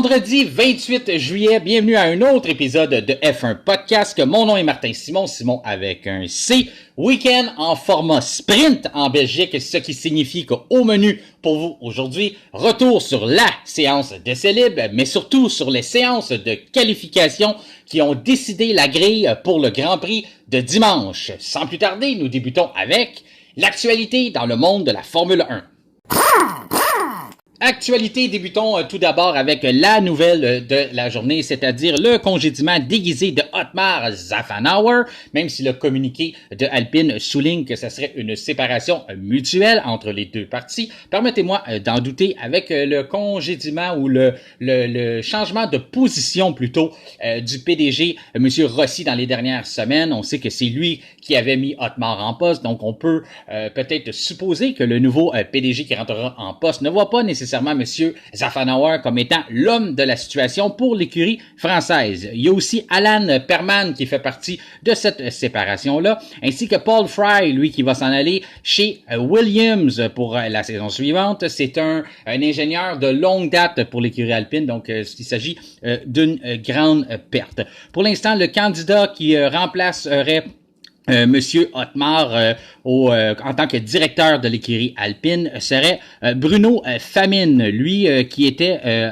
Vendredi 28 juillet, bienvenue à un autre épisode de F1 Podcast. Mon nom est Martin Simon avec un C. Week-end en format sprint en Belgique, ce qui signifie qu'au menu pour vous aujourd'hui, retour sur la séance d'essai libre, mais surtout sur les séances de qualification qui ont décidé la grille pour le Grand Prix de dimanche. Sans plus tarder, nous débutons avec l'actualité dans le monde de la Formule 1. Actualité, débutons tout d'abord avec la nouvelle de la journée, c'est-à-dire le congédiement déguisé de Otmar Szafnauer, même si le communiqué de Alpine souligne que ce serait une séparation mutuelle entre les deux parties. Permettez-moi d'en douter avec le congédiement ou le changement de position plutôt du PDG, M. Rossi, dans les dernières semaines. On sait que c'est lui qui avait mis Otmar en poste, donc on peut peut-être supposer que le nouveau PDG qui rentrera en poste ne voit pas nécessairement M. Szafnauer comme étant l'homme de la situation pour l'écurie française. Il y a aussi Alan Perman qui fait partie de cette séparation-là, ainsi que Paul Fry, lui, qui va s'en aller chez Williams pour la saison suivante. C'est un ingénieur de longue date pour l'écurie Alpine, donc il s'agit d'une grande perte. Pour l'instant, le candidat qui remplacerait Monsieur Otmar en tant que directeur de l'écurie Alpine serait Bruno Famine, lui qui était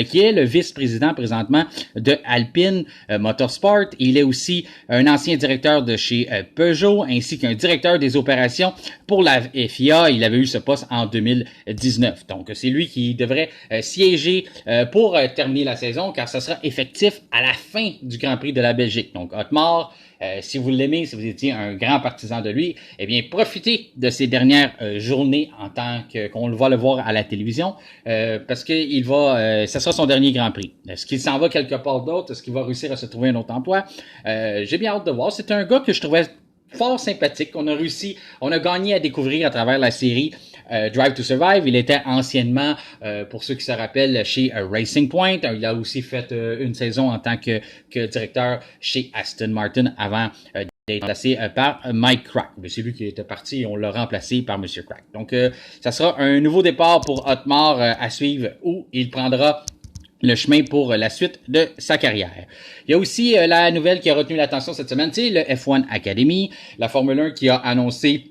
qui est le vice-président présentement de Alpine Motorsport. Il est aussi un ancien directeur de chez Peugeot ainsi qu'un directeur des opérations pour la FIA. Il avait eu ce poste en 2019. Donc c'est lui qui devrait siéger pour terminer la saison car ce sera effectif à la fin du Grand Prix de la Belgique. Donc Otmar, si vous l'aimez, si vous étiez un grand partisan de lui, eh bien, profitez de ces dernières journées en tant qu'on va le voir à la télévision, parce que ça sera son dernier Grand Prix. Est-ce qu'il s'en va quelque part d'autre? Est-ce qu'il va réussir à se trouver un autre emploi? J'ai bien hâte de voir. C'est un gars que je trouvais fort sympathique. On a gagné à découvrir à travers la série Drive to Survive. Il était anciennement, pour ceux qui se rappellent, chez Racing Point. Il a aussi fait une saison en tant que directeur chez Aston Martin avant d'être remplacé par Mike Crack. C'est lui qui était parti et on l'a remplacé par M. Crack. Donc, ça sera un nouveau départ pour Otmar à suivre où il prendra le chemin pour la suite de sa carrière. Il y a aussi la nouvelle qui a retenu l'attention cette semaine, c'est le F1 Academy, la Formule 1 qui a annoncé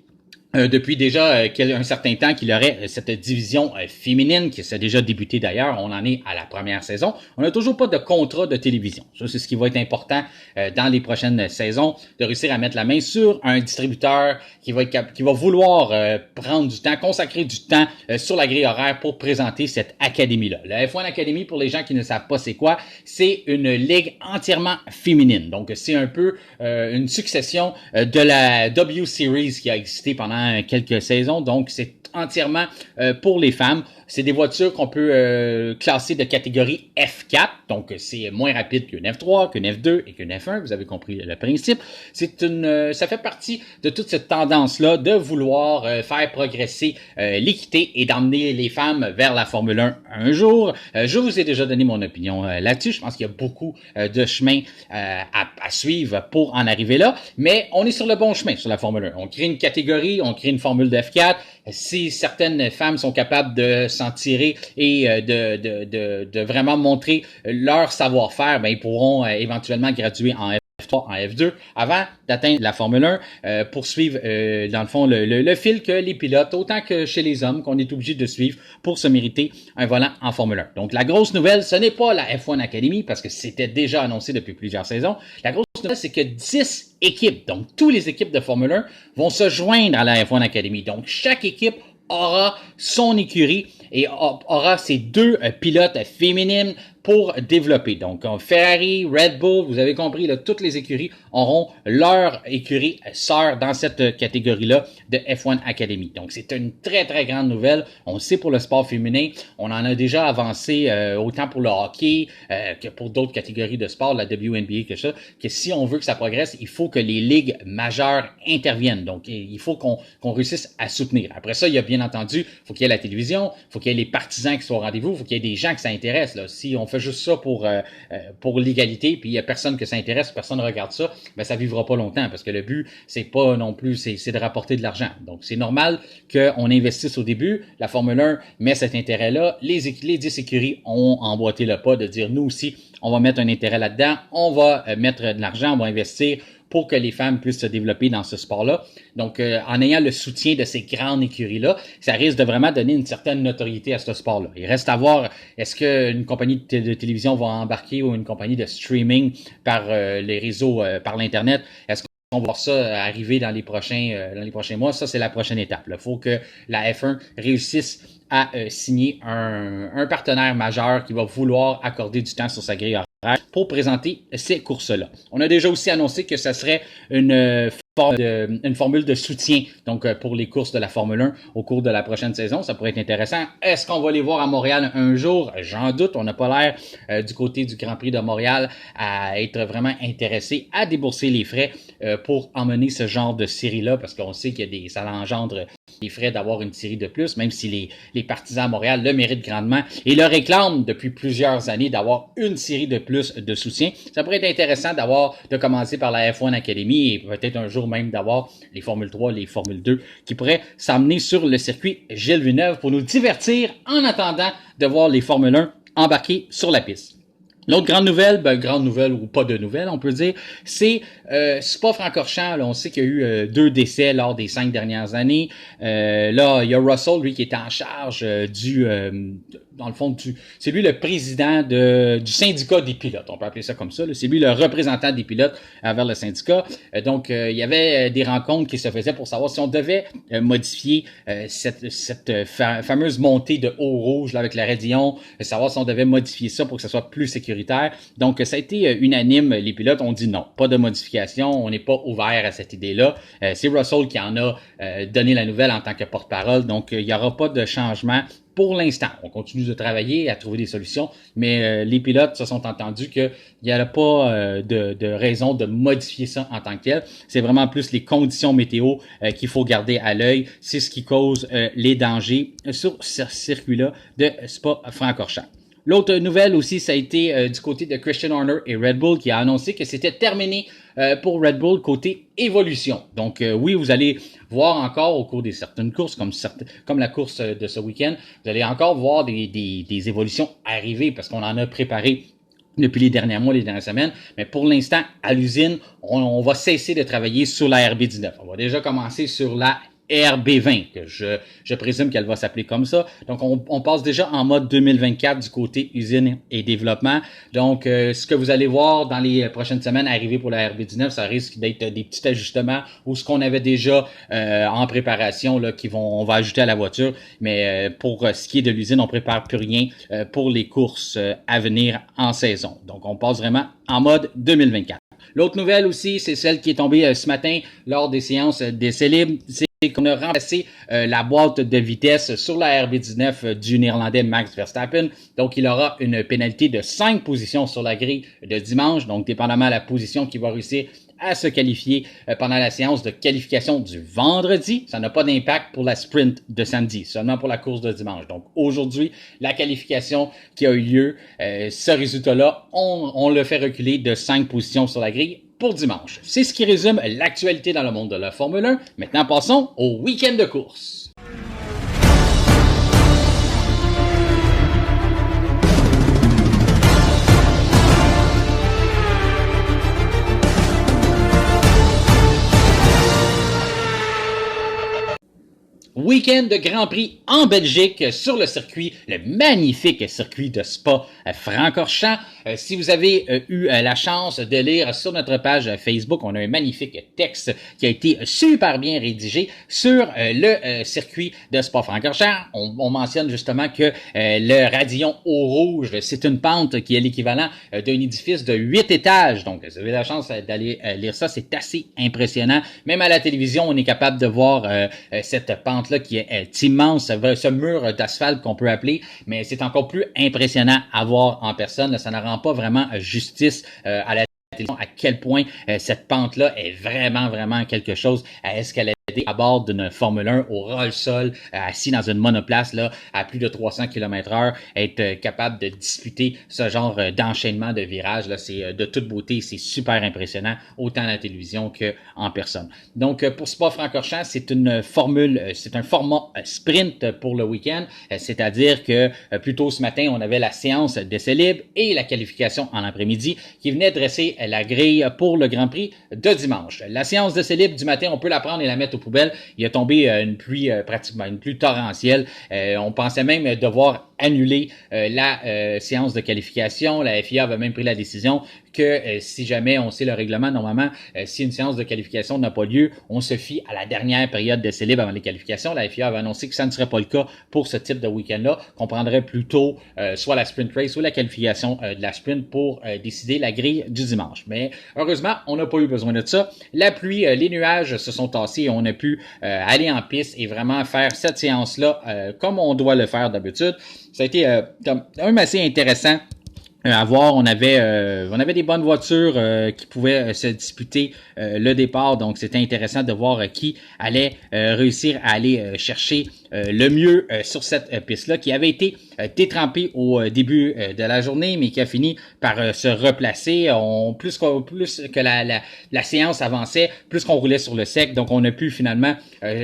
depuis déjà un certain temps qu'il y aurait cette division féminine qui s'est déjà débutée d'ailleurs. On en est à la première saison. On n'a toujours pas de contrat de télévision. Ça, c'est ce qui va être important dans les prochaines saisons, de réussir à mettre la main sur un distributeur qui va vouloir prendre du temps, consacrer du temps sur la grille horaire pour présenter cette académie-là. La F1 Academy, pour les gens qui ne savent pas c'est quoi, c'est une ligue entièrement féminine. Donc, c'est un peu une succession de la W Series qui a existé pendant quelques saisons, donc c'est entièrement pour les femmes. C'est des voitures qu'on peut classer de catégorie F4, donc c'est moins rapide qu'une F3, qu'une F2 et qu'une F1, vous avez compris le principe. Ça fait partie de toute cette tendance-là de vouloir faire progresser l'équité et d'emmener les femmes vers la Formule 1 un jour. Je vous ai déjà donné mon opinion là-dessus. Je pense qu'il y a beaucoup de chemin à suivre pour en arriver là, mais on est sur le bon chemin sur la Formule 1. On crée une catégorie, on crée une formule de F4. Si certaines femmes sont capables de s'en tirer et de vraiment montrer leur savoir-faire, ben ils pourront éventuellement graduer en F3, en F2, avant d'atteindre la Formule 1, poursuivre dans le fond le fil que les pilotes, autant que chez les hommes, qu'on est obligé de suivre pour se mériter un volant en Formule 1. Donc la grosse nouvelle, ce n'est pas la F1 Academy, parce que c'était déjà annoncé depuis plusieurs saisons. La grosse nouvelle, c'est que 10 équipes, donc toutes les équipes de Formule 1, vont se joindre à la F1 Academy. Donc chaque équipe aura son écurie et aura ses deux pilotes féminines pour développer. Donc, Ferrari, Red Bull, vous avez compris, là, toutes les écuries auront leur écurie sœur dans cette catégorie-là de F1 Academy. Donc, c'est une très, très grande nouvelle. On le sait pour le sport féminin. On en a déjà avancé autant pour le hockey que pour d'autres catégories de sport, la WNBA, que si on veut que ça progresse, il faut que les ligues majeures interviennent. Donc, il faut qu'on réussisse à soutenir. Après ça, il y a bien entendu, il faut qu'il y ait la télévision, il faut qu'il y ait les partisans qui soient au rendez-vous, il faut qu'il y ait des gens qui s'intéressent. Là. Si on fait juste ça pour l'égalité, puis il y a personne que ça intéresse, personne ne regarde ça, ben ça vivra pas longtemps, parce que le but, c'est pas non plus, c'est de rapporter de l'argent. Donc, c'est normal qu'on investisse au début. La Formule 1 met cet intérêt-là. Les 10 écuries ont emboîté le pas de dire, nous aussi, on va mettre un intérêt là-dedans, on va mettre de l'argent, on va investir pour que les femmes puissent se développer dans ce sport-là. Donc, en ayant le soutien de ces grandes écuries-là, ça risque de vraiment donner une certaine notoriété à ce sport-là. Il reste à voir, est-ce qu'une compagnie de télévision va embarquer ou une compagnie de streaming par les réseaux, par l'Internet? Est-ce qu'on va voir ça arriver dans les prochains mois? Ça, c'est la prochaine étape. Il faut que la F1 réussisse à signer un partenaire majeur qui va vouloir accorder du temps sur sa grille horaire pour présenter ces courses-là. On a déjà aussi annoncé que ça serait une formule de soutien donc pour les courses de la Formule 1 au cours de la prochaine saison. Ça pourrait être intéressant. Est-ce qu'on va les voir à Montréal un jour? J'en doute. On n'a pas l'air du côté du Grand Prix de Montréal à être vraiment intéressé à débourser les frais pour emmener ce genre de série-là, parce qu'on sait qu'il y a ça engendre des frais d'avoir une série de plus, même si les partisans à Montréal le méritent grandement et le réclament depuis plusieurs années d'avoir une série de plus de soutien. Ça pourrait être intéressant de commencer par la F1 Academy et peut-être un jour même d'avoir les Formule 3, les Formule 2 qui pourraient s'amener sur le circuit Gilles Villeneuve pour nous divertir en attendant de voir les Formule 1 embarquer sur la piste. L'autre grande nouvelle ou pas de nouvelle, on peut dire, c'est Spa-Francorchamps. On sait qu'il y a eu 2 décès lors des 5 dernières années. Là, il y a Russell, lui, qui est en charge dans le fond, c'est lui le président du syndicat des pilotes. On peut appeler ça comme ça. C'est lui le représentant des pilotes vers le syndicat. Donc, il y avait des rencontres qui se faisaient pour savoir si on devait modifier cette fameuse montée de haut rouge là, avec la Raidillon, savoir si on devait modifier ça pour que ça soit plus sécuritaire. Donc, ça a été unanime. Les pilotes ont dit non, pas de modification. On n'est pas ouvert à cette idée-là. C'est Russell qui en a donné la nouvelle en tant que porte-parole. Donc, il n'y aura pas de changement. Pour l'instant, on continue de travailler, à trouver des solutions, mais les pilotes se sont entendus qu'il n'y a pas de raison de modifier ça en tant que tel. C'est vraiment plus les conditions météo qu'il faut garder à l'œil. C'est ce qui cause les dangers sur ce circuit-là de Spa-Francorchamps. L'autre nouvelle aussi, ça a été du côté de Christian Horner et Red Bull qui a annoncé que c'était terminé pour Red Bull côté évolution. Donc oui, vous allez voir encore au cours des certaines courses, comme la course de ce week-end, vous allez encore voir des évolutions arriver parce qu'on en a préparé depuis les derniers mois, les dernières semaines. Mais pour l'instant, à l'usine, on va cesser de travailler sur la RB19. On va déjà commencer sur la RB20, que je présume qu'elle va s'appeler comme ça. Donc, on passe déjà en mode 2024 du côté usine et développement. Donc, ce que vous allez voir dans les prochaines semaines arriver pour la RB19, ça risque d'être des petits ajustements ou ce qu'on avait déjà en préparation là, on va ajouter à la voiture. Mais pour ce qui est de l'usine, on prépare plus rien pour les courses à venir en saison. Donc, on passe vraiment en mode 2024. L'autre nouvelle aussi, c'est celle qui est tombée ce matin lors des séances d'essais libres. C'est qu'on a remplacé la boîte de vitesse sur la RB19 du Néerlandais Max Verstappen. Donc, il aura une pénalité de 5 positions sur la grille de dimanche. Donc, dépendamment de la position qu'il va réussir à se qualifier pendant la séance de qualification du vendredi. Ça n'a pas d'impact pour la sprint de samedi, seulement pour la course de dimanche. Donc, aujourd'hui, la qualification qui a eu lieu, ce résultat-là, on le fait reculer de 5 positions sur la grille pour dimanche. C'est ce qui résume l'actualité dans le monde de la Formule 1. Maintenant, passons au week-end de course. Week-end de Grand Prix en Belgique sur le circuit, le magnifique circuit de Spa-Francorchamps. Si vous avez eu la chance de lire sur notre page Facebook, on a un magnifique texte qui a été super bien rédigé sur le circuit de Spa-Francorchamps. On mentionne justement que le Radillon au rouge, c'est une pente qui est l'équivalent d'un édifice de 8 étages. Donc, si vous avez la chance d'aller lire ça, c'est assez impressionnant. Même à la télévision, on est capable de voir cette pente-là qui est immense, ce mur d'asphalte qu'on peut appeler, mais c'est encore plus impressionnant à voir en personne. Là, ça ne rend pas vraiment justice à la télévision à quel point cette pente-là est vraiment, vraiment quelque chose à escalader. à bord d'une Formule 1 au ras-le-sol, assis dans une monoplace là, à plus de 300 km/h, être capable de disputer ce genre d'enchaînement de virages. Là, c'est de toute beauté, c'est super impressionnant, autant à la télévision qu'en personne. Donc, pour Spa-Francorchamps, c'est un format sprint pour le week-end, c'est-à-dire que plus tôt ce matin, on avait la séance d'essai libre et la qualification en après-midi qui venait dresser la grille pour le Grand Prix de dimanche. La séance d'essai libre du matin, on peut la prendre et la mettre aux poubelles. Il a tombé une pluie pratiquement une pluie torrentielle. On pensait même devoir annuler la séance de qualification. La FIA avait même pris la décision que si jamais on sait le règlement, normalement, si une séance de qualification n'a pas lieu, on se fie à la dernière période d'essai libre avant les qualifications. La FIA avait annoncé que ça ne serait pas le cas pour ce type de week-end-là, qu'on prendrait plutôt soit la sprint race ou la qualification de la sprint pour décider la grille du dimanche. Mais heureusement, on n'a pas eu besoin de ça. La pluie, les nuages se sont tassés et on a pu aller en piste et vraiment faire cette séance-là comme on doit le faire d'habitude. Ça a été quand même assez intéressant à voir. On avait des bonnes voitures qui pouvaient se disputer le départ, donc c'était intéressant de voir qui allait réussir à aller chercher le mieux sur cette piste-là, qui avait été détrempée au début de la journée, mais qui a fini par se replacer. Plus que la séance avançait, plus qu'on roulait sur le sec, donc on a pu finalement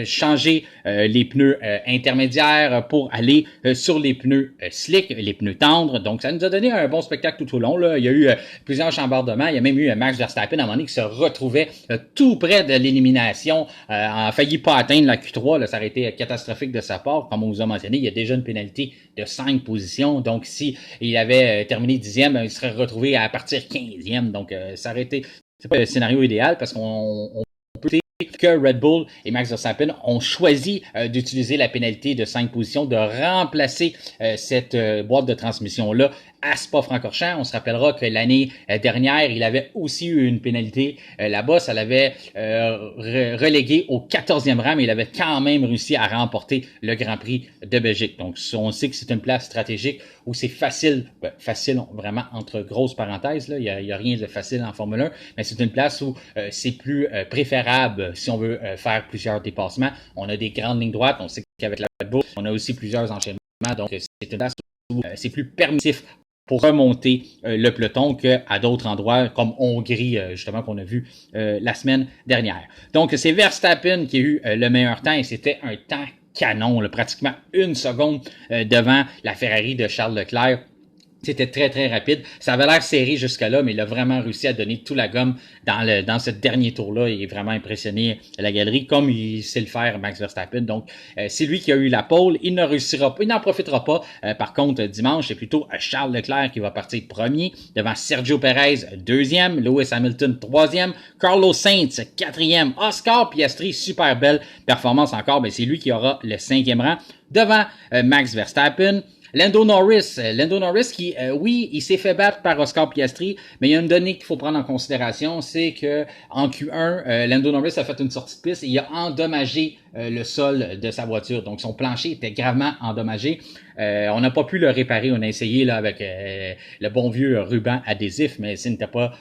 changer les pneus intermédiaires pour aller sur les pneus slick, les pneus tendres. Donc ça nous a donné un bon spectacle tout au long. Là. Il y a eu plusieurs chambardements. Il y a même eu Max Verstappen à un moment donné qui se retrouvait tout près de l'élimination, a failli pas atteindre la Q3. Là, ça aurait été catastrophique de sa part. Comme on vous a mentionné, il y a déjà une pénalité de 5 positions. Donc, si il avait terminé 10e, il serait retrouvé à partir 15e. Donc, ça aurait été... C'est pas le scénario idéal parce qu'on peut dire que Red Bull et Max Verstappen ont choisi d'utiliser la pénalité de 5 positions, de remplacer cette boîte de transmission-là à Spa-Francorchamps. On se rappellera que l'année dernière, il avait aussi eu une pénalité là-bas. Ça l'avait relégué au 14e rang, mais il avait quand même réussi à remporter le Grand Prix de Belgique. Donc, on sait que c'est une place stratégique où c'est facile vraiment entre grosses parenthèses. Là, il y a rien de facile en Formule 1, mais c'est une place où c'est plus préférable si on veut faire plusieurs dépassements. On a des grandes lignes droites. On sait qu'avec la Red Bull, on a aussi plusieurs enchaînements. Donc, c'est une place où c'est plus permissif pour remonter le peloton qu'à d'autres endroits, comme Hongrie, justement, qu'on a vu la semaine dernière. Donc, c'est Verstappen qui a eu le meilleur temps et c'était un temps canon, là, pratiquement une seconde devant la Ferrari de Charles Leclerc. C'était très, très rapide. Ça avait l'air serré jusque-là, mais il a vraiment réussi à donner tout la gomme dans ce dernier tour-là. Il est vraiment impressionné la galerie, comme il sait le faire, Max Verstappen. Donc, c'est lui qui a eu la pole. Il n'en profitera pas. Par contre, dimanche, c'est plutôt Charles Leclerc qui va partir premier, devant Sergio Perez, deuxième, Lewis Hamilton, troisième, Carlos Sainz, quatrième, Oscar Piastri, super belle performance encore, mais c'est lui qui aura le 5e rang, devant Max Verstappen. Lando Norris qui, oui, il s'est fait battre par Oscar Piastri, mais il y a une donnée qu'il faut prendre en considération, c'est que en Q1, Lando Norris a fait une sortie de piste et il a endommagé le sol de sa voiture. Donc, son plancher était gravement endommagé. On n'a pas pu le réparer. On a essayé là avec le bon vieux ruban adhésif, mais c'était pas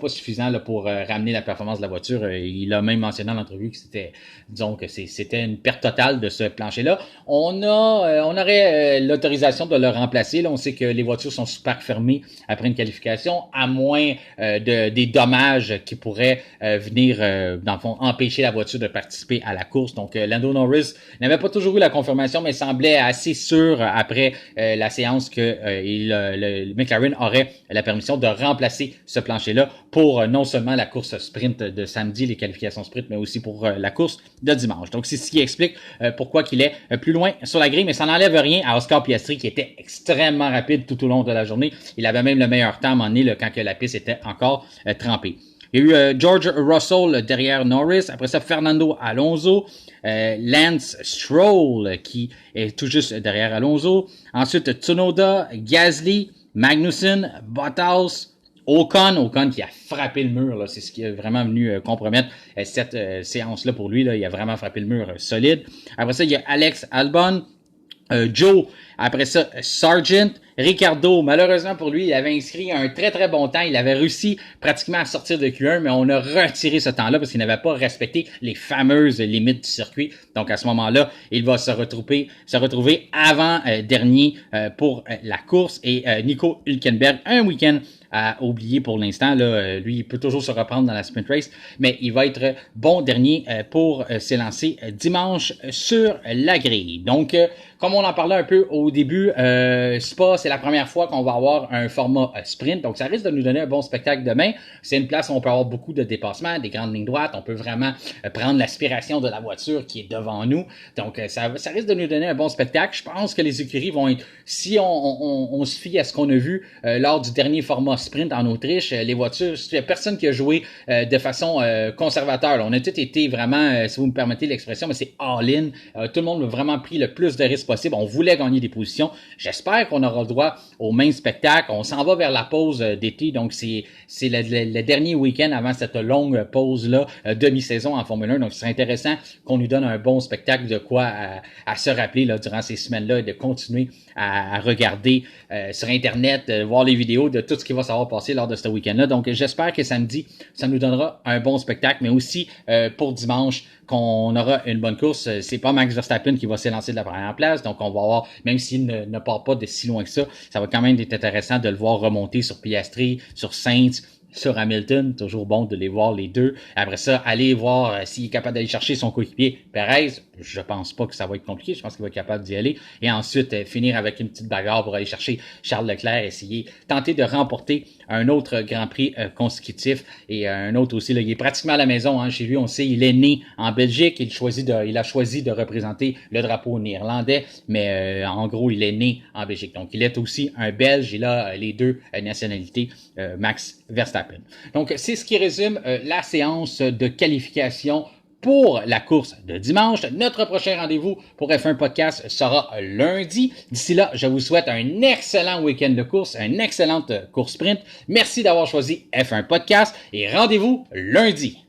suffisant là, pour ramener la performance de la voiture. Il a même mentionné dans l'entrevue que c'était une perte totale de ce plancher-là. On aurait l'autorisation de le remplacer. Là, on sait que les voitures sont super fermées après une qualification, à moins des dommages qui pourraient venir, dans le fond, empêcher la voiture de participer à la course. Donc, Lando Norris n'avait pas toujours eu la confirmation, mais semblait assez sûr après la séance que le McLaren aurait la permission de remplacer ce plancher-là pour non seulement la course sprint de samedi, les qualifications sprint, mais aussi pour la course de dimanche. Donc, c'est ce qui explique pourquoi qu'il est plus loin sur la grille, mais ça n'enlève rien à Oscar Piastri qui était extrêmement rapide tout au long de la journée. Il avait même le meilleur temps à un moment donné là, quand que la piste était encore trempée. Il y a eu George Russell derrière Norris. Après ça, Fernando Alonso. Lance Stroll qui est tout juste derrière Alonso. Ensuite, Tsunoda, Gasly, Magnussen, Bottas, Ocon qui a frappé le mur. Là, c'est ce qui est vraiment venu compromettre cette séance-là pour lui. Là, il a vraiment frappé le mur solide. Après ça, il y a Alex Albon. Joe Après ça, Sargent. Ricardo, malheureusement pour lui, il avait inscrit un très très bon temps. Il avait réussi pratiquement à sortir de Q1, mais on a retiré ce temps-là parce qu'il n'avait pas respecté les fameuses limites du circuit. Donc à ce moment-là, il va se retrouver avant dernier pour la course. Et Nico Hülkenberg, un week-end à oublier pour l'instant. Là, lui, il peut toujours se reprendre dans la sprint race, mais il va être bon dernier pour s'élancer dimanche sur la grille. Donc, comme on en parlait un peu au début, Spa, c'est la première fois qu'on va avoir un format sprint, donc ça risque de nous donner un bon spectacle demain. C'est une place où on peut avoir beaucoup de dépassements, des grandes lignes droites, on peut vraiment prendre l'aspiration de la voiture qui est devant nous, donc ça risque de nous donner un bon spectacle. Je pense que les écuries vont être, si on se fie à ce qu'on a vu lors du dernier format sprint en Autriche, les voitures, il n'y a personne qui a joué de façon conservateur. Là. On a tous été vraiment, si vous me permettez l'expression, mais c'est all-in. Tout le monde a vraiment pris le plus de risques possible. On voulait gagner des positions. J'espère qu'on aura le droit au même spectacle. On s'en va vers la pause d'été, donc c'est le dernier week-end avant cette longue pause-là, demi-saison en Formule 1. Donc, c'est intéressant qu'on nous donne un bon spectacle de quoi à se rappeler là, durant ces semaines-là et de continuer à regarder sur Internet, voir les vidéos de tout ce qui va s'avoir passé lors de ce week-end-là. Donc, j'espère que samedi, ça nous donnera un bon spectacle, mais aussi pour dimanche, qu'on aura une bonne course. C'est pas Max Verstappen qui va s'élancer de la première place, donc on va voir, même s'il ne part pas de si loin que ça va quand même être intéressant de le voir remonter sur Piastri, sur Sainz, sur Hamilton, toujours bon de les voir les deux. Après ça, aller voir s'il est capable d'aller chercher son coéquipier Perez. Je pense pas que ça va être compliqué. Je pense qu'il va être capable d'y aller. Et ensuite, finir avec une petite bagarre pour aller chercher Charles Leclerc, tenter de remporter un autre Grand Prix consécutif. Et un autre aussi, là, il est pratiquement à la maison. Hein, chez lui, on sait, il est né en Belgique. Il a choisi de représenter le drapeau néerlandais. Mais en gros, il est né en Belgique. Donc, il est aussi un Belge. Il a les deux nationalités, Max Verstappen. Donc, c'est ce qui résume la séance de qualification pour la course de dimanche. Notre prochain rendez-vous pour F1 Podcast sera lundi. D'ici là, je vous souhaite un excellent week-end de course, une excellente course sprint. Merci d'avoir choisi F1 Podcast et rendez-vous lundi.